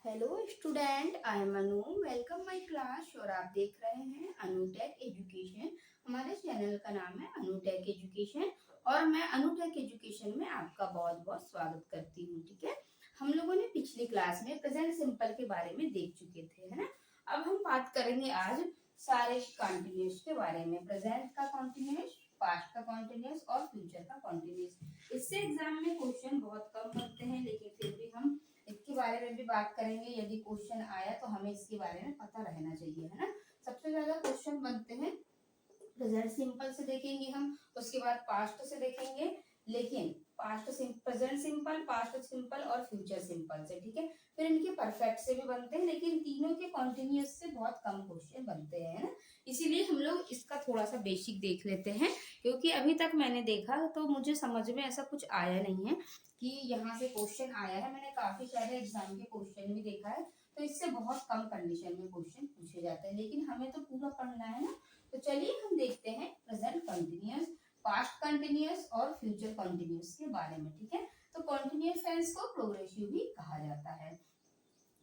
Hello student, I am Anu. Welcome my class. और आप देख रहे हैं अनुटेक एजुकेशन। हमारे चैनल का नाम है अनुटेक एजुकेशन और मैं अनुटेक एजुकेशन में आपका बहुत बहुत स्वागत करती हूँ। ठीक है, हम लोगों ने पिछली क्लास में प्रेजेंट सिंपल के बारे में देख चुके थे, है ना। अब हम बात करेंगे आज सारे कॉन्टिन्यूस के बारे में। प्रेजेंट का कॉन्टिन्यूस, पास्ट का कॉन्टिन्यूस और फ्यूचर का कॉन्टिन्यूस। इससे एग्जाम में क्वेश्चन बहुत कम बनते हैं, लेकिन फिर भी हम इसके बारे में भी बात करेंगे। यदि क्वेश्चन आया तो हमें इसके बारे में पता रहना चाहिए, है ना। सबसे ज्यादा क्वेश्चन बनते हैं प्रेजेंट सिंपल से देखेंगे हम, उसके बाद पास्ट से देखेंगे, लेकिन प्रेजेंट सिंपल, पास्ट सिंपल और फ्यूचर सिंपल से। ठीक है, फिर इनके परफेक्ट से भी बनते हैं, लेकिन तीनों के कॉन्टिन्यूस से बहुत कम क्वेश्चन बनते हैं, ना। इसीलिए हम लोग इसका थोड़ा सा बेसिक देख लेते हैं, क्योंकि अभी तक मैंने देखा तो मुझे समझ में ऐसा कुछ आया नहीं है कि यहाँ से क्वेश्चन आया है। मैंने काफी सारे एग्जाम के क्वेश्चन भी देखा है, तो इससे बहुत कम कंडीशन में क्वेश्चन पूछे जाते हैं, लेकिन हमें तो पूरा पढ़ना है ना। तो चलिए हम देखते हैं प्रेजेंट कंटिन्यूअस, पास्ट कंटिन्यूअस और फ्यूचर कंटिन्यूअस के बारे में। ठीक है, तो कंटिन्यूअस टेंस को प्रोग्रेसिव भी कहा जाता है।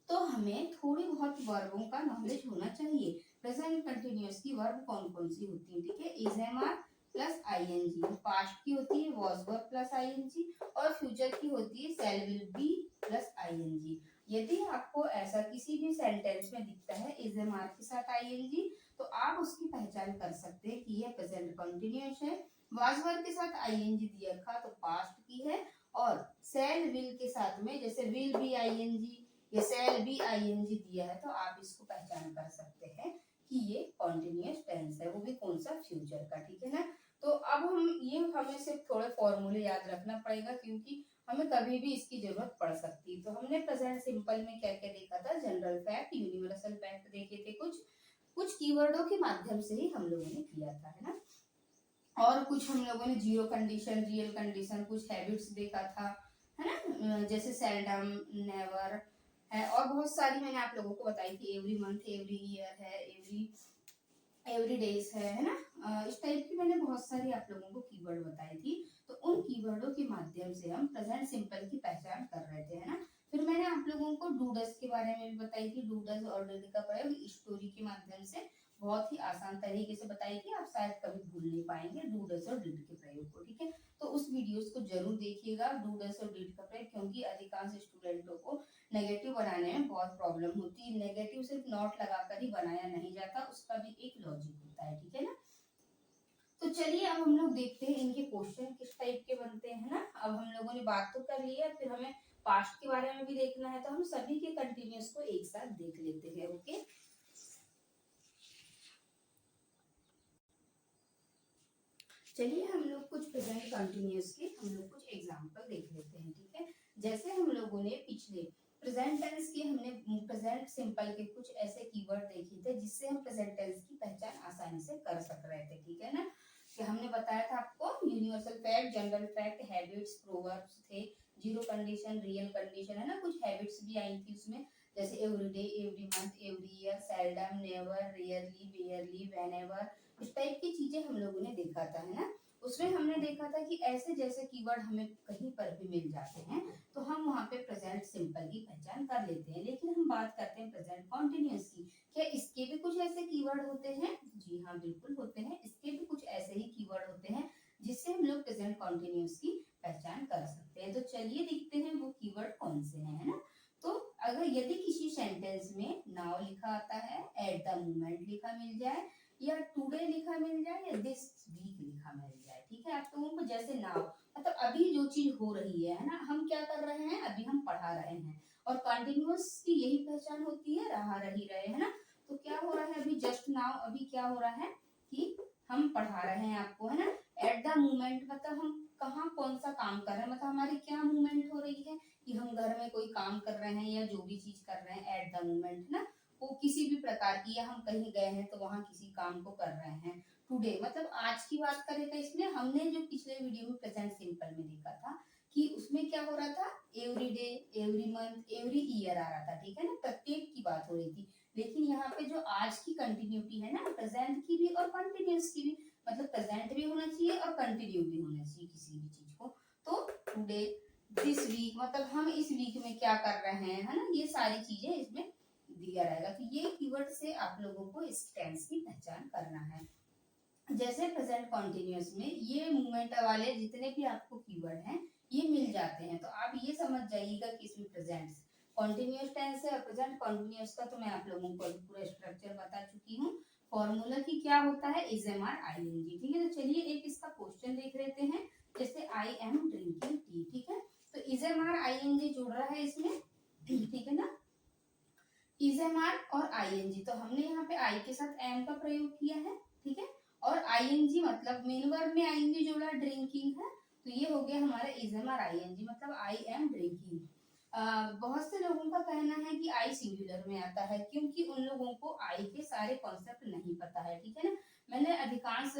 तो हमें थोड़ी बहुत वर्बों का नॉलेज होना चाहिए। प्रेजेंट कंटिन्यूअस की वर्ब कौन कौन सी होती है। ठीक है, is am are plus ING, past की होती है वॉज वर्ब प्लस आईएनजी और फ्यूचर की होती है shall will be plus ING. यदि आपको ऐसा किसी भी सेंटेंस में दिखता है इज एम आर के साथ आईएनजी, तो आप उसकी पहचान कर सकते हैं कि यह प्रेजेंट कंटिन्यूअस है। वाज वर्ब के साथ आईएनजी दिया था तो पास्ट की है, और शैल विल के साथ में जैसे विल बी आईएनजी या शैल बी आईएनजी दिया है, तो आप इसको पहचान कर सकते हैं कि ये कॉन्टिन्यूअस टेंस है, वो भी कौन सा, फ्यूचर का। ठीक है ना। तो अब हमें सिर्फ थोड़े फॉर्मूले याद रखना पड़ेगा, क्योंकि हमें कभी भी इसकी जरूरत पड़ सकती है। तो हमने प्रेजेंट सिंपल में क्या क्या देखा था, जनरल फैक्ट, यूनिवर्सल फैक्ट देखे थे, कुछ कुछ कीवर्डों के माध्यम से ही हम लोगों ने किया था, है ना। और कुछ हम लोगों ने जीरो कंडीशन, रियल कंडीशन, कुछ हैबिट्स देखा था, है ना, जैसे सेल्डम, नेवर है, और बहुत सारी मैंने आप लोगों को बताई थी। एवरी मंथ, एवरी ईयर है, एवरी डेज है ना। इस टाइप की मैंने बहुत सारी आप लोगों को कीवर्ड बताई थी। तो उन कीवर्डों के माध्यम से हम प्रेजेंट सिंपल की पहचान कर रहे थे, है ना। फिर मैंने आप लोगों को डूडस के बारे में भी बताई थी। डूडस और डिड का प्रयोग स्टोरी के माध्यम से बहुत ही आसान तरीके से बताई थी, आप शायद कभी भूल नहीं पाएंगे डूडस और डिड के प्रयोग को। ठीक है, तो उस वीडियोस को जरूर देखिएगा, डूडस और डिड का प्रयोग, क्योंकि अधिकांश स्टूडेंटों को नेगेटिव बनाने में बहुत प्रॉब्लम होती है। नेगेटिव सिर्फ नॉट लगाकर ही बनाया नहीं जाता, उसका भी एक लॉजिक होता है। ठीक है ना। तो चलिए अब हम लोग देखते हैं इनके क्वेश्चन किस टाइप के बनते हैं ना। अब हम लोगों ने बात तो कर ली है, फिर हमें पास्ट के बारे में भी देखना है, तो हम सभी के कंटिन्यूस को एक साथ देख लेते हैं। ओके, चलिए हम लोग कुछ प्रेजेंट कंटिन्यूस के हम लोग कुछ एग्जांपल देख लेते हैं। ठीक है, जैसे हम लोगों ने पिछले प्रेजेंट टेंस के, हमने प्रेजेंट सिंपल के कुछ ऐसे कीवर्ड देखे थे जिससे हम प्रेजेंट टेंस की पहचान आसानी से कर सक रहे थे। ठीक है ना, कि हमने बताया था आपको universal fact, general fact, habits, proverbs थे, जीरो कंडीशन, रियल कंडीशन, है ना। कुछ हैबिट्स भी आई थी उसमें, जैसे everyday, every month, every year, seldom, never, rarely, वेयरली, व्हेनेवर, इस टाइप की चीजें हम लोगों ने देखा था, है ना। उसमें हमने देखा था कि ऐसे जैसे कीवर्ड हमें कहीं पर भी मिल जाते हैं, तो हम वहाँ पे प्रेजेंट सिंपल की पहचान कर लेते हैं। लेकिन हम बात करते हैं प्रेजेंट कॉन्टिन्यूअस की, क्या इसके भी कुछ ऐसे कीवर्ड होते हैं? जी हाँ, बिल्कुल होते हैं। इसके भी कुछ ऐसे ही कीवर्ड होते हैं जिससे हम लोग प्रेजेंट कॉन्टिन्यूअस की पहचान कर सकते हैं। तो चलिए देखते हैं वो कीवर्ड कौन से हैं, है ना। तो अगर यदि किसी सेंटेंस में नाउ लिखा आता है, एट द मोमेंट लिखा मिल जाए, या टुडे लिखा मिल जाए, या दिस वीक लिखा मिल जाए, ठीक है, आप लोगों को जैसे नाउ मतलब अभी जो चीज हो रही है ना, हम क्या कर रहे हैं, अभी हम पढ़ा रहे हैं। और कंटिन्यूअस की यही पहचान होती है, रहा रही रहे, है ना। तो क्या हो रहा है अभी, जस्ट नाउ, अभी क्या हो रहा है कि हम पढ़ा रहे हैं आपको, है ना। एट द मोमेंट मतलब हम कहाँ कौन सा काम कर रहे हैं, मतलब हमारी क्या मूवमेंट हो रही है कि हम घर में कोई काम कर रहे हैं या जो भी चीज कर रहे हैं, एट द मोमेंट ना, वो किसी भी प्रकार की, या हम कहीं गए हैं तो वहां किसी काम को कर रहे हैं। टुडे मतलब आज की बात करें, तो इसमें हमने जो पिछले वीडियो में प्रेजेंट सिंपल में देखा था कि उसमें क्या हो रहा था, every day, every month, every year आ रहा था। ठीक है ना, प्रत्येक की बात हो रही थी। लेकिन यहाँ पे जो आज की कंटिन्यूटी है ना, प्रेजेंट की भी और कंटिन्यूस की भी, मतलब प्रेजेंट भी होना चाहिए और कंटिन्यू भी होना चाहिए किसी भी चीज को। तो टुडे दिस वीक मतलब हम इस वीक में क्या कर रहे हैं, है ना, ये सारी चीजें इसमें दिया रहेगा। तो ये कीवर्ड से आप लोगों को इस टेंस की पहचान करना है। जैसे प्रेजेंट कॉन्टिन्यूअस में ये मूवमेंट वाले जितने भी आपको कीवर्ड हैं ये मिल जाते हैं, तो आप ये समझ जाइएगा कि इसमें प्रेजेंट कॉन्टिन्यूअस टेंस है। और प्रेजेंट कॉन्टिन्यूअस का तो मैं आप लोगों को पूरा स्ट्रक्चर बता चुकी हूँ। फॉर्मूला की क्या होता है, is am are I N G. ठीक है, तो चलिए एक इसका क्वेश्चन देख लेते हैं। जैसे आई एम ड्रिंकिंग टी, ठीक है, तो is am are I N G जुड़ रहा है इसमें, ठीक है ना, इज एम आर और आई एन जी। तो हमने यहाँ पे आई के साथ एम का प्रयोग किया है, ठीक है, और आई एन जी मतलब मेन वर्ब में आई एन जी जुड़ा ड्रिंकिंग है, तो ये हो गया हमारा is am are I N G मतलब आई एम ड्रिंकिंग। बहुत से लोगों का कहना है कि आई सिंगुलर में आता है, क्योंकि उन लोगों को आई के सारे कॉन्सेप्ट नहीं पता है, ठीक है ना। मैंने अधिकांश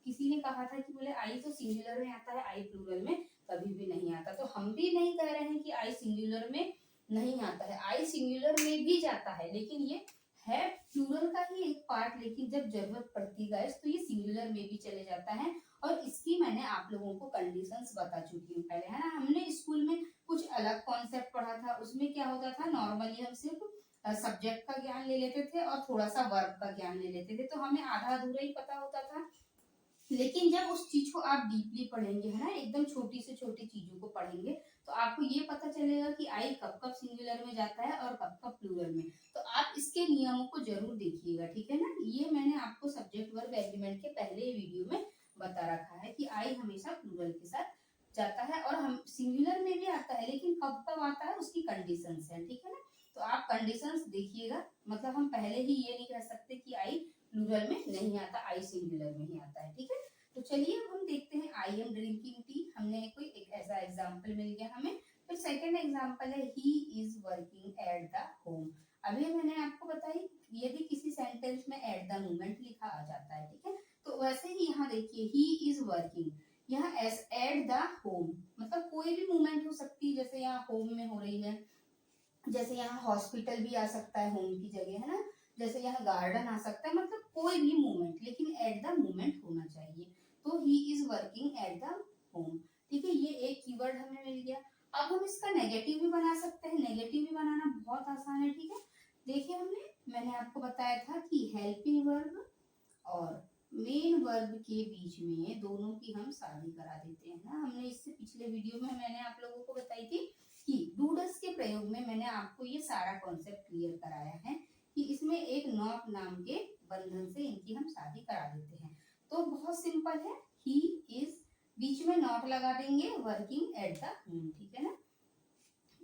किसी ने कहा था कि बोले आई तो सिंगुलर में आता है, आई प्लूरल में कभी भी नहीं आता। तो हम भी नहीं कह रहे हैं कि आई सिंगुलर में नहीं आता है, आई सिंगुलर में भी जाता है, लेकिन ये है प्लूरल का ही एक पार्ट। लेकिन जब जरूरत पड़ती है तो ये सिंगुलर में भी चले जाता है, और इसकी मैंने आप लोगों को कंडीशंस बता चुकी हूँ पहले, है ना। हमने स्कूल में कुछ अलग कॉन्सेप्ट पढ़ा था, उसमें क्या होता था, नॉर्मली हम सिर्फ सब्जेक्ट का ज्ञान ले लेते थे और थोड़ा सा वर्ब का ज्ञान ले लेते थे, तो हमें आधा अधूरा ही पता होता था। लेकिन जब उस चीज को आप डीपली पढ़ेंगे, है ना, एकदम छोटी से छोटी चीजों को पढ़ेंगे, तो आपको ये पता चलेगा कि आई कब कब सिंगुलर में जाता है और कब कब प्लूरल में। तो आप इसके नियमों को जरूर देखिएगा, ठीक है ना। ये मैंने आपको सब्जेक्ट वर्ब एग्रीमेंट के पहले वीडियो में बता रखा है कि आई हमेशा प्लूरल के साथ जाता है, और हम सिंगुलर में भी आता है, लेकिन कब कब आता है उसकी कंडीशंस है, ठीक है ना। तो आप कंडीशंस देखिएगा, मतलब हम पहले ही ये नहीं कह सकते कि आई प्लूरल में नहीं आता, आई सिंगुलर में ही आता है, ठीक है। तो चलिए अब हम देखते हैं आई एम ड्रिंकिंग टी, हमने कोई एक ऐसा एग्जांपल मिल गया हमें। फिर सेकंड एग्जांपल है he is working at the home. अभी मैंने आपको बताई यदि किसी सेंटेंस में एट द मोमेंट लिखा आ जाता है, ठीक है, तो वैसे ही यहाँ देखिए ही इज वर्किंग, यहाँ एस एट द होम मतलब कोई भी मूवमेंट हो सकती है, जैसे यहाँ होम में हो रही है, जैसे यहाँ हॉस्पिटल भी आ सकता है होम की जगह, है ना, जैसे यहाँ गार्डन आ सकता है, मतलब कोई भी मूवमेंट, लेकिन एट द मोमेंट होना चाहिए। तो he is working at the home, ठीक है, ये एक कीवर्ड हमें मिल गया। अब हम इसका नेगेटिव भी बना सकते हैं, नेगेटिव भी बनाना बहुत आसान है, ठीक है। देखिए मैंने आपको बताया था कि हेल्पिंग वर्ब और मेन वर्ब के बीच में दोनों की हम शादी करा देते हैं ना। हमने इससे पिछले वीडियो में मैंने आप लोगों को बताई थी कि डू डस के प्रयोग में मैंने आपको ये सारा कॉन्सेप्ट क्लियर कराया है कि इसमें एक नॉट नाम के बंधन से इनकी हम शादी करा देते हैं। तो बहुत सिंपल है, ही इज बीच में नॉट लगा देंगे, वर्किंग एट द होम, ठीक है ना।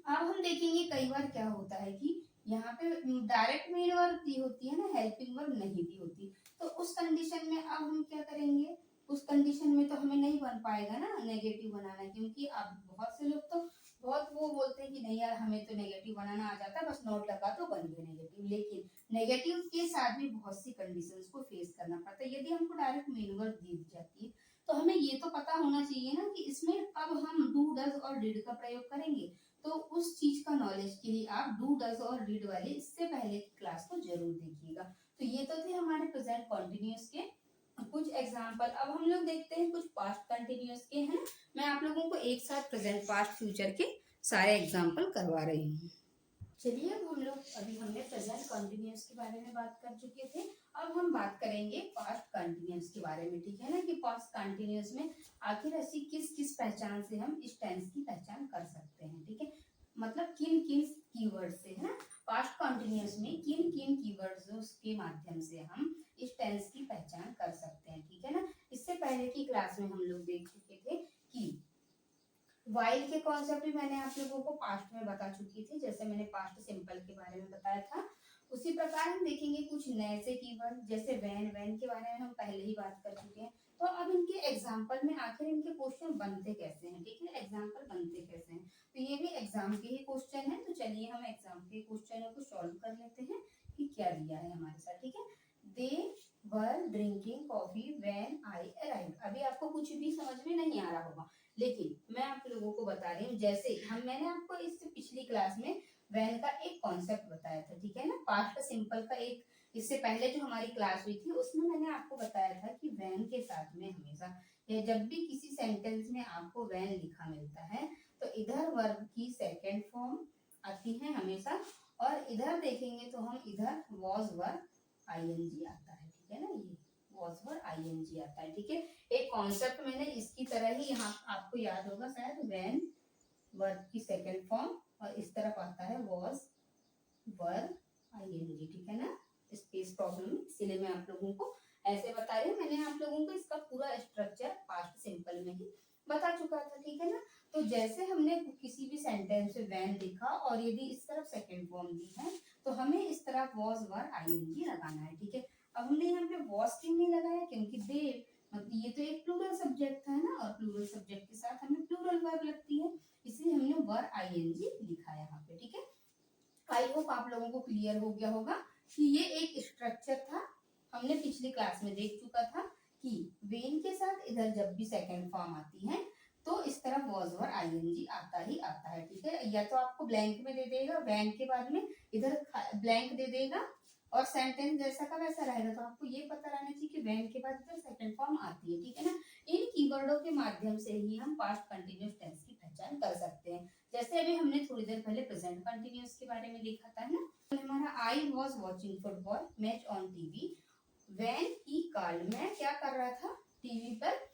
अब हम देखेंगे कई बार क्या होता है कि यहाँ पे डायरेक्ट मेन वर्ब दी होती है ना, हेल्पिंग वर्ब नहीं दी होती, तो उस कंडीशन में अब हम क्या करेंगे, उस कंडीशन में तो हमें नहीं बन पाएगा ना नेगेटिव बनाना, क्योंकि अब बहुत से लोग तो बहुत वो बोलते हैं कि नहीं यार हमें तो नेगेटिव बनाना आ जाता है, बस नोट लगा तो बन गए नेगेटिव। लेकिन नेगेटिव के साथ भी बहुत सी कंडीशंस को फेस करना पड़ता है। यदि हमको डायरेक्ट मेन वर्ब दी जाती है तो हमें ये तो पता होना चाहिए ना कि इसमें अब हम डू डज और डिड का प्रयोग करेंगे। तो उस चीज का नॉलेज के लिए आप डू डज और डिड वाले इससे पहले की क्लास को जरूर देखिएगा। तो ये तो थे हमारे प्रेजेंट कॉन्टिन्यूअस के कुछ एग्जाम्पल। अब हम लोग देखते हैं कुछ पास्ट कंटिन्यूअस के हैं। मैं आप लोगों को एक साथ प्रेजेंट पास्ट फ्यूचर के सारे एग्जाम्पल करवा रही हूँ। चलिए अब हम लोग अभी हमने प्रेजेंट कंटिन्यूअस के बारे में बात कर चुके थे, अब हम बात करेंगे पास्ट कंटिन्यूअस के बारे में, ठीक है ना, कि पास्ट कंटिन्यूअस में आखिर ऐसी किस किस पहचान से हम इस टेंस की पहचान कर सकते हैं, ठीक है, मतलब किन किन कीवर्ड से, है ना, पास्ट कंटिन्यूअस में किन किन कीवर्ड्स के माध्यम से हम इस टेंस की पहचान कर सकते हैं, ठीक है ना। इससे पहले की क्लास में हम लोग देख चुके थे कि वाइल के कॉन्सेप्ट भी मैंने आप लोगों को पास्ट में बता चुकी थी, जैसे मैंने पास्ट सिंपल के बारे में बताया था। उसी प्रकार हम देखेंगे कुछ नए से कीवर्ड, जैसे वैन, वैन के बारे में हम पहले ही बात कर चुके हैं। तो अब इनके एग्जाम्पल में आखिर इनके क्वेश्चन बनते कैसे हैं, ठीक है, एग्जाम्पल बनते कैसे हैं, तो ये भी एग्जाम के ही क्वेश्चन है। तो चलिए हम एग्जाम के क्वेश्चनों को सॉल्व कर लेते हैं कि क्या दिया है हमारे साथ, ठीक है। They were drinking coffee when I arrived. अभी आपको कुछ भी समझ में नहीं आ रहा होगा, लेकिन मैं आप लोगों को बता रही हूँ, जैसे मैंने आपको इससे पिछली क्लास में वैन का एक कॉन्सेप्ट बताया था, ठीक है ना, पास्ट सिंपल का एक, इससे पहले जो हमारी क्लास हुई थी उसमें मैंने आपको बताया था कि वैन के साथ में हमेशा या जब भी किसी सेंटेंस में आपको वैन लिखा मिलता है तो इधर वर्ब की सेकंड फॉर्म आती है हमेशा, और इधर देखेंगे तो हम इधर वॉज वर्ब आईएनजी आता है, ठीक है ना, ये वॉज वर्ब आईएनजी आता है, ठीक है। एक कॉन्सेप्ट मैंने इसकी तरह ही यहाँ आपको याद होगा शायद, व्हेन वर्ब की सेकंड फॉर्म और इस तरफ आता है वॉज वर्ब आईएनजी, ठीक है ना। स्पेस प्रॉब्लम, इसीलिए मैं आप लोगों को ऐसे बता रही हूँ। मैंने आप लोगों को इसका पूरा स्ट्रक्चर पास्ट सिंपल में ही बता चुका था, ठीक है ना। तो जैसे हमने किसी भी सेंटेंस में व्हेन लिखा और यदि इस तरफ सेकंड फॉर्म दी है तो हमें इस तरफ वॉज वर्ब आईएनजी लगाना है, ठीक है। अब हमने यहाँ पे वॉज क्यों नहीं लगाया, क्योंकि दे मतलब ये तो एक प्लूरल सब्जेक्ट था ना, और प्लूरल सब्जेक्ट के साथ हमें प्लूरल वर्ब लगती है, इसलिए हमने वर्ब आईएनजी लिखा है यहाँ पे, ठीक है। आई होप आप लोगों को क्लियर हो गया होगा कि ये एक स्ट्रक्चर था, हमने पिछली क्लास में देख चुका था कि वेन के साथ इधर जब भी सेकंड फॉर्म आती है तो इस तरह वॉज वर्ब आईएनजी आता ही आता है, ठीक है। या तो आपको ब्लैंक में दे देगा, वैन के बाद में इधर ब्लैंक दे देगा और सेंटेंस जैसा का वैसा रहेगा, तो आपको ये पता रहना चाहिए कि वैन के बाद इधर सेकंड फॉर्म आती है, ठीक है ना। इन कीवर्डों के माध्यम से ही हम पास्ट कंटिन्यूअस टेंस की पहचान कर सकते हैं। जैसे अभी हमने थोड़ी देर पहले प्रेजेंट कंटिन्यूअस के बारे में देखा था ना, हमारा I was watching football match on TV when he called, मैं क्या कर रहा था, टीवी पर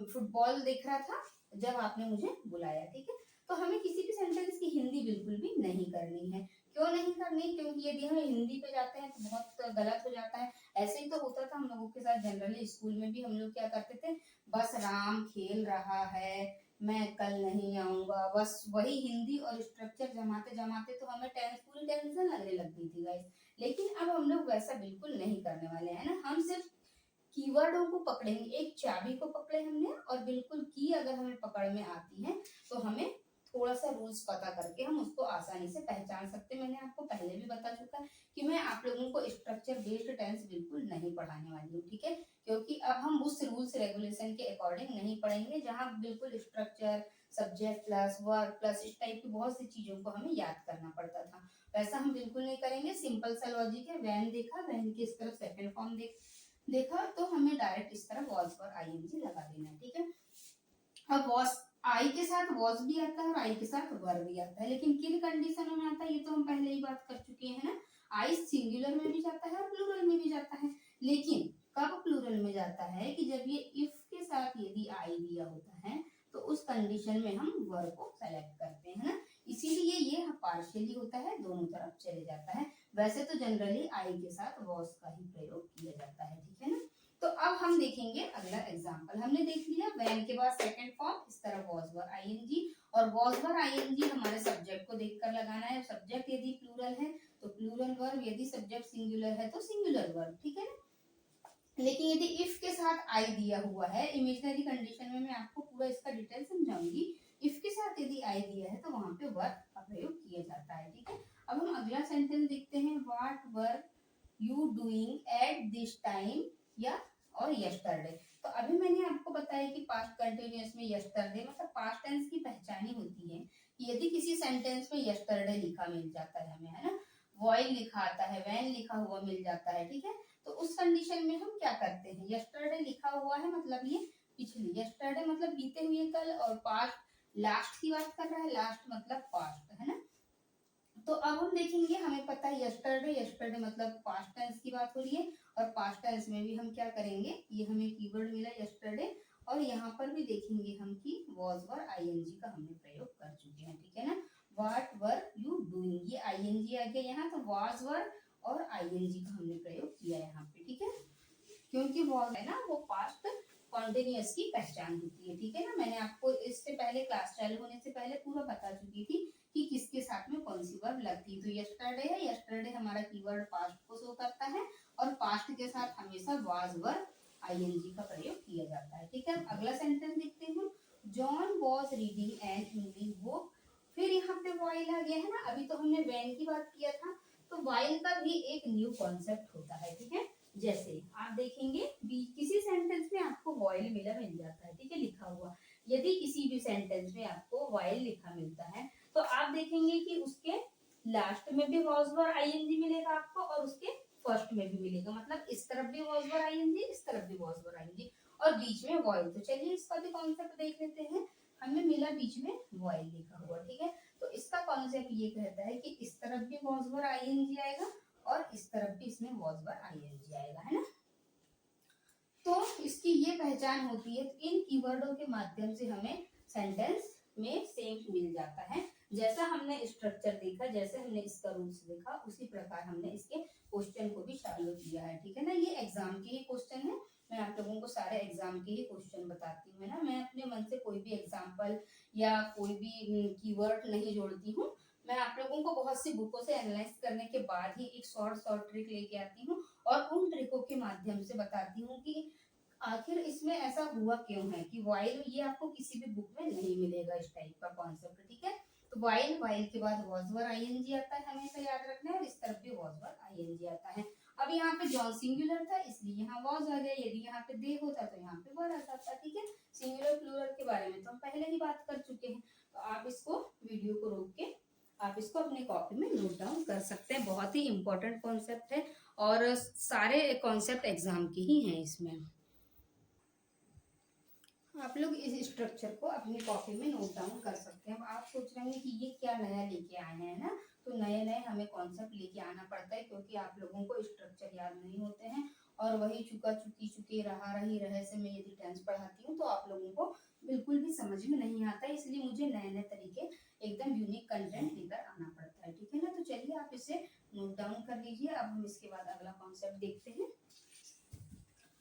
फुटबॉल देख रहा था जब आपने मुझे बुलाया, ठीक है। तो हमें किसी भी सेंटेंस की हिंदी बिल्कुल भी नहीं करनी है। क्यों नहीं करनी, क्योंकि यदि हम हिंदी पे जाते हैं तो बहुत गलत हो जाता है। ऐसे ही तो होता था हम लोगों के साथ जनरली, स्कूल में भी हम लोग क्या करते थे, बस राम खेल रहा है, मैं कल नहीं आऊंगा, बस वही हिंदी और स्ट्रक्चर जमाते जमाते तो हमें पूरी टेंशन लगने लग गई थी गाइस। लेकिन अब हम लोग वैसा बिल्कुल नहीं करने वाले हैं ना, हम सिर्फ कीवर्डों को पकड़ेंगे, एक चाबी को पकड़े हमने, और बिल्कुल की अगर हमें पकड़ में आती है तो हमें थोड़ा सा रूल्स पता करके हम उसको आसानी से पहचान सकते हैं। मैंने आपको पहले भी बता चुका है कि मैं आप लोगों को स्ट्रक्चर बेस्ड टेंस बिल्कुल नहीं पढ़ाने वाली हूँ, ठीक है। क्योंकि अब हम उस रूल्स रेगुलेशन के अकॉर्डिंग नहीं पढ़ेंगे जहाँ बिल्कुल structure, subject plus verb plus इस टाइप की बहुत सी चीजों को हमें याद करना पड़ता था, वैसा हम बिल्कुल नहीं करेंगे। सिंपल सा लॉजिक है, वैन देखा, वैन की इस तरफ सेकंड फॉर्म देखा तो हमें डायरेक्ट इस तरह वॉज पर आईएनजी लगा देना है, ठीक है। अब वॉज आई के साथ वॉज भी आता है और आई के साथ वर्ब भी आता है, लेकिन किन कंडीशनों में आता है ये तो हम पहले ही बात कर चुके हैं ना। आई सिंगुलर में भी जाता है और प्लूरल में भी जाता है, लेकिन कब प्लूरल में जाता है कि जब ये इफ के साथ यदि आई दिया होता है तो उस कंडीशन में हम वर्ब को सेलेक्ट करते हैं ना, इसीलिए ये पार्शियली होता है, दोनों तरफ चले जाता है। वैसे तो जनरली आई के साथ वॉज का ही प्रयोग किया जाता है, ठीक है ना। तो अब हम देखेंगे अगला एग्जांपल। हमने देख लिया व्हेन के बाद सेकंड फॉर्म इस तरह वॉज वर्ब आईएनजी, और वॉज वर्ब आईएनजी हमारे सब्जेक्ट को देखकर लगाना है। सब्जेक्ट यदि प्लूरल है तो प्लूरल वर्ब, यदि सब्जेक्ट सिंगुलर है तो सिंगुलर वर्ब, ठीक है ना। लेकिन यदि इफ के साथ आई दिया हुआ है, इमेजिनरी कंडीशन में मैं आपको पूरा इसका डिटेल समझाऊंगी। इफ के साथ यदि आई दिया है तो वहां पे वर्ब का प्रयोग किया जाता है, ठीक है। अब हम अगला सेंटेंस देखते हैं, what were you doing at this time या और यस्टरडे। तो अभी मैंने आपको बताया कि पास्ट कंटिन्यूअस में यस्टरडे मतलब पास्ट टेंस की पहचान ही होती है कि यदि किसी सेंटेंस में यस्टरडे लिखा मिल जाता है हमें, है ना, वॉइल लिखा आता है, वैन लिखा हुआ मिल जाता है, ठीक है। तो उस कंडीशन में हम क्या करते हैं, यस्टरडे लिखा हुआ है मतलब ये पिछली, यस्टरडे मतलब बीते हुए कल, और पास्ट लास्ट की बात कर रहा है, लास्ट मतलब पास्ट, है ना। तो अब हम देखेंगे, हमें पता है यस्टरडे, यस्टरडे मतलब पास्ट टेंस की बात हो रही है, और पास्ट टेंस में भी हम क्या करेंगे, ये हमें कीवर्ड मिला यस्टरडे, और यहाँ पर भी देखेंगे हम कि वॉज वर्ब आईएनजी का हमने प्रयोग कर चुके हैं, ठीक है ना। व्हाट वर यू डूइंग, ये आईएनजी आ गया यहाँ, तो वॉज वर्ब और आईएनजी का हमने प्रयोग किया यहाँ पे, ठीक है। क्योंकि वॉज है ना वो पास्ट कॉन्टिन्यूअस की पहचान होती है, ठीक है ना। मैंने आपको इससे पहले क्लास चालू होने से पहले पूरा बता चुकी थी कि किसके साथ में कौन सी वर्ब लगती है। तो यस्टरडे है, यस्टरडे हमारा कीवर्ड पास्ट को शो करता है, और पास्ट के साथ हमेशा वाज वर्ब आईएनजी का प्रयोग किया जाता है, ठीक है। अगला सेंटेंस देखते हैं, John was reading an English book, फिर यहाँ पे वाइल आ गया है ना। अभी तो हमने वैन की बात किया था, तो वाइल का भी एक न्यू कॉन्सेप्ट होता है, ठीक है। जैसे आप देखेंगे किसी सेंटेंस में आपको वाइल मिल जाता है, ठीक है, लिखा हुआ। यदि किसी भी सेंटेंस में आपको वाइल लिखा मिलता है तो आप देखेंगे कि उसके लास्ट में भी वॉज वर्ब आईएनजी मिलेगा आपको, और उसके फर्स्ट में भी मिलेगा, मतलब इस तरफ भी वॉज वर्ब आईएनजी, इस तरफ भी वॉज वर्ब आईएनजी, और बीच में वॉइल। तो चलिए इसका भी कॉन्सेप्ट देख लेते हैं। हमें मिला बीच में वाइल लिखा हुआ, ठीक है। तो इसका कॉन्सेप्ट ये कहता है कि इस तरफ भी वॉज वर आईएनजी आएगा और इस तरफ भी इसमें वॉज वर आईएनजी आएगा, है ना। तो इसकी ये पहचान होती है। तो इन कीवर्डों के माध्यम से हमें सेंटेंस में सेम मिल जाता है। जैसा हमने स्ट्रक्चर देखा, जैसे हमने इसका रूल्स देखा, उसी प्रकार हमने इसके क्वेश्चन को भी चालू किया है, ठीक है ना। ये एग्जाम के ही क्वेश्चन है। मैं आप लोगों को सारे एग्जाम के ही क्वेश्चन बताती हूँ, है ना। मैं अपने मन से कोई भी एग्जाम्पल या कोई भी कीवर्ड नहीं जोड़ती हूँ। मैं आप लोगों को बहुत सी बुकों से एनालाइज करने के बाद ही एक शॉर्ट ट्रिक लेके आती हूँ और उन ट्रिकों के माध्यम से बताती हूँ कि आखिर इसमें ऐसा हुआ क्यों है कि वाइल, ये आपको किसी भी बुक में नहीं मिलेगा इस टाइप का कॉन्सेप्ट, ठीक है। तो वाइल, वाइल के बाद वॉज वर आईएनजी आता है, हमेशा याद रखना है। और इस तरफ भी वॉज वर आईएनजी आता है। अब यहाँ पे जॉन सिंगुलर था इसलिए यहाँ वॉज आ गया। यदि यहाँ पे दे होता तो यहाँ पे वर आ जाता, ठीक है। सिंगुलर प्लूरल के बारे में तो हम पहले ही बात कर चुके हैं। तो आप इसको वीडियो को रोक के आप इसको अपने कॉपी में नोट डाउन कर सकते हैं। बहुत ही इंपॉर्टेंट कॉन्सेप्ट है और सारे कॉन्सेप्ट एग्जाम के ही हैं इसमें। आप लोग इस स्ट्रक्चर को अपनी कॉपी में नोट डाउन कर सकते हैं। अब आप सोच रहे हैं कि ये क्या नया लेके आए हैं ना। तो नए नए हमें कॉन्सेप्ट लेके आना पड़ता है क्योंकि आप लोगों को स्ट्रक्चर याद नहीं होते हैं। और वही चुका चुकी चुके रहा रही रहे से मैं यदि टेंस पढ़ाती हूँ तो आप लोगों को बिल्कुल भी समझ में नहीं आता। इसलिए मुझे नए नए तरीके, एकदम यूनिक कंटेंट लेकर आना पड़ता है, ठीक है ना। तो चलिए आप इसे नोट डाउन कर लीजिए। अब हम इसके बाद अगला कॉन्सेप्ट देखते हैं।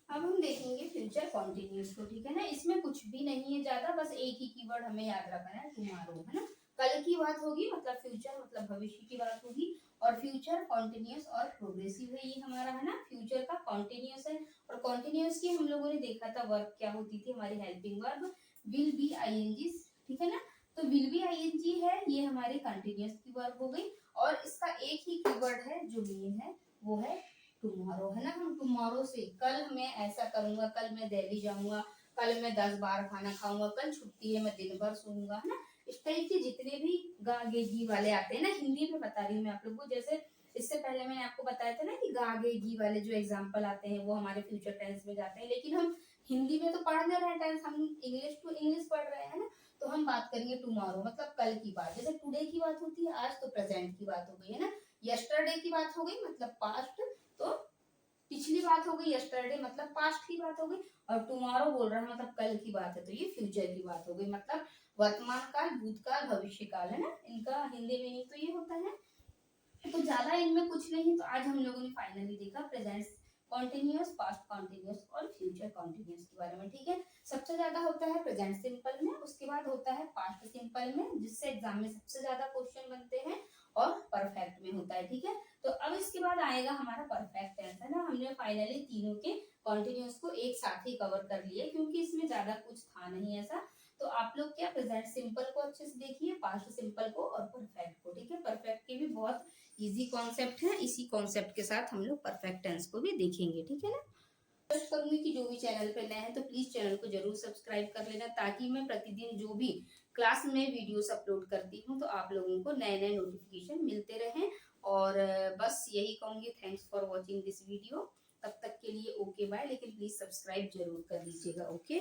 अब हम देखेंगे फ्यूचर कॉन्टिन्यूस को, ठीक है ना। इसमें कुछ भी नहीं है ज्यादा, बस एक ही कीवर्ड हमें याद रखना है, टुमारो, है ना। कल की बात होगी, मतलब फ्यूचर मतलब भविष्य की बात होगी। और फ्यूचर कॉन्टिन्यूस और प्रोग्रेसिव है ये हमारा, है ना। फ्यूचर का कॉन्टिन्यूस है और कॉन्टिन्यूस की हम लोगों ने देखा था वर्ब क्या होती थी हमारी, helping verb will be ING, ठीक है ना। तो विल बी आईएनजी है, ये हमारी कंटिन्यूस की वर्ब हो गई। और इसका एक ही कीवर्ड है जो मेन है, वो है टुमारो, है ना। हम टुमारो से कल मैं ऐसा करूंगा, कल मैं दिल्ली जाऊंगा, कल मैं 10 बार खाना खाऊंगा, कल छुट्टी है मैं दिन भर सोऊंगा, है ना। इस टाइप के जितने भी गा गे गी वाले आते हैं ना, हिंदी में बता रही हूँ मैं आप लोगों को। जैसे इससे पहले मैंने आपको बताया था ना कि गा गे गी वाले जो एग्जाम्पल आते हैं वो हमारे फ्यूचर टेंस में जाते हैं। लेकिन हम हिंदी में तो पढ़ नहीं रहे टेंस, हम इंग्लिश टू इंग्लिश पढ़ रहे हैं ना। तो हम बात करेंगे टुमारो मतलब कल की बात। जैसे टुडे की बात होती है आज, तो प्रेजेंट की बात हो गई, है ना। यस्टरडे की बात हो गई मतलब पास्ट, तो पिछली बात हो गई। यस्टरडे मतलब पास्ट की बात हो गई। और टुमारो बोल रहा है मतलब कल की बात है, तो ये फ्यूचर की बात हो गई। मतलब वर्तमान काल, भूतकाल, भविष्य काल, है ना। इनका हिंदी मीनिंग तो ये होता है। तो ज्यादा इनमें कुछ नहीं। तो आज हम लोगों ने फाइनली देखा प्रेजेंट कॉन्टिन्यूअस, पास्ट कॉन्टिन्यूअस और फ्यूचर कॉन्टिन्यूअस के बारे में, ठीक है। सबसे ज्यादा होता है प्रेजेंट सिंपल में, उसके बाद होता है पास्ट सिंपल में, जिससे एग्जाम में सबसे ज्यादा क्वेश्चन बनते हैं, और परफेक्ट में होता है, ठीक है। तो अब इसके बाद आएगा हमारा परफेक्ट टेंस, है ना। हमने फाइनली तीनों के कॉन्टिन्यूअस को एक साथ ही कवर कर लिए क्योंकि इसमें ज्यादा कुछ था नहीं ऐसा। तो आप लोग क्या प्रेजेंट सिंपल को अच्छे से देखिए, पास्ट सिंपल को और परफेक्ट को, ठीक है। परफेक्ट के भी बहुत इजी कॉन्सेप्ट है। इसी कॉन्सेप्ट के साथ हम लोग परफेक्ट टेंस को भी देखेंगे, ठीक है ना। रिक्वेस्ट करूंगी कि जो भी चैनल पे नए हैं तो प्लीज चैनल को जरूर सब्सक्राइब कर लेना, ताकि मैं प्रतिदिन जो भी क्लास में वीडियोस अपलोड करती हूँ तो आप लोगों को नए नए नोटिफिकेशन मिलते रहें। और बस यही कहूंगी, thanks for watching this video. तब तक के लिए ओके बाय, लेकिन प्लीज सब्सक्राइब जरूर कर लीजिएगा, ओके।